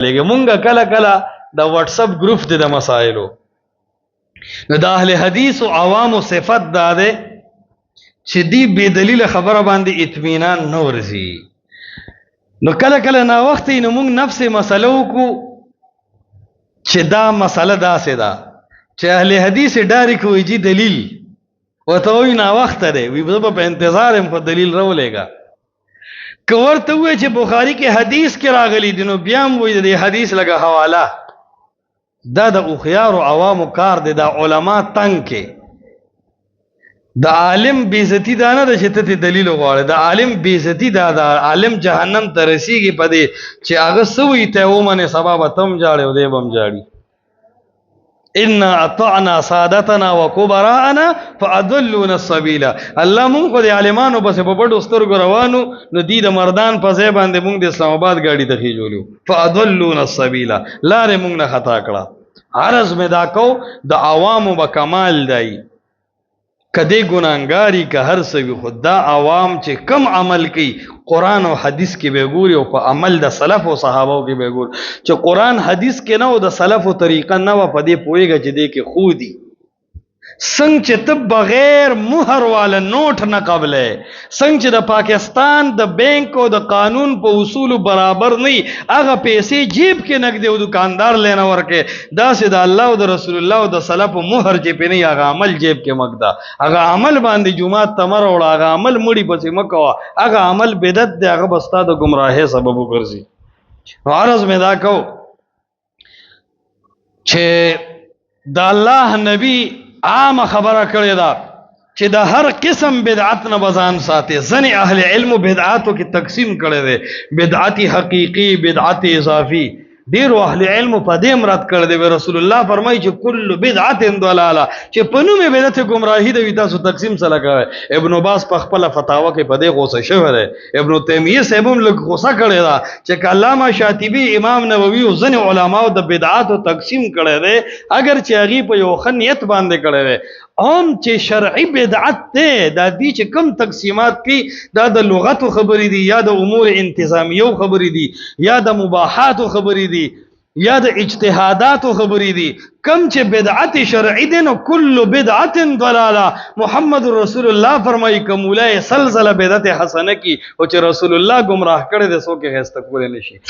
لکه مونږه کله کله د واتس اپ گروپ دی د مسائلو نو د اهل حدیث او عوامو صفت دا ده چې دی بے دلیل خبره باندې اطمینان نه ورځي. نو کله کله نا وخت نو مونږ نفس مسلو کو چې دا مسله داسې ده چې اهل حدیث ډایرک وایي چې دلیل وته وي نا وخت دی وي په انتظار هم په دلیل راولېګا کورته وای چې بخاری کې حدیث کې راغلی دي نو بیا هم وایي د حدیث لګه حواله دا د اوخيار او عوامو کار دی. دا علما تنگ کې د عالم بیزتی دا نه چې ته دلیل غواړي د عالم بیزتی دا د عالم جهنم ته رسیږي پدې چې هغه سوي ته ومنه سبب تم جاړي او دې بم جاړي. ان اطعنا سادتنا وكبراءنا فاضلونا السبيل. الله مونږ خو د عالمانو بس په پټو سترګو روانو نو دې د مردان په ځای باندې مونږ د اسلام آباد گاډي ته خېجولیو فاضلونا السبيل لارې مونږ نه خطا کړه. عرض مې دا کو د عوامو به کمال دی کدی ګناګاری که هر څه خدا عوام چې کم عمل کوي قرآن او حدیث کې به ګوري او په عمل د سلف او صحابه کې به ګوري چې قرآن حدیث کې نه او د سلف او طریقه نه و په دې پويګه چې دې کې خو دي څنګه چې ته بغیر مہر والا نوٹ نه قبلې څنګه چې د پاکستان د بانک او د قانون په اصول برابر نه هغه پیسې جیب کې نقد او دکاندار لینا ورکه دا سي د الله او د رسول الله او د سلف مہر چې په نه هغه عمل جیب کې مقدا هغه عمل باندې جمعه تمر او هغه عمل مړي پسې مکوا هغه عمل بدعت دی هغه بستا د گمراهۍ سبب وګرځي. عرض مې دا کو چې د الله نبی عام خبره کړی دا چې د هر قسم بدعت نه بزان ساتي. ځنې اهل علم بدعاتو کې تقسیم کړی دی بدعت حقیقی بدعت اضافي. ډیر اهل علم په دې مراد کړی دی رسول الله فرمایي چې کل بدعت ضلاله چې په نومه بدعت گمراهی دی تاسو تقسیم سره کوي. ابن باز په خپل فتاوا کې په دې غوسه شوی دی. ابن تیمیه صاحب هم لږ غوسه کړی دا چې علامه شاطبی امام نووي او ځنې علماو د بدعاتو تقسیم کړی دی اگر چې هغه په یو خنیت باندې کړی دی هم چې شرعي بدعت ده د دې چې کم تقسیمات کې دا د لغت خبرې دي یا د امور انتظامیو خبرې دي یا د مباحات خبرې دي یا د اجتهادات خبرې دي کم چې بدعت شرعي دي نو کل بدعت ضلاله. محمد رسول الله فرمایي کومه سلسله بدعت حسنه کی او چې رسول الله گمراه کړي د سو کې هسته کول نشي.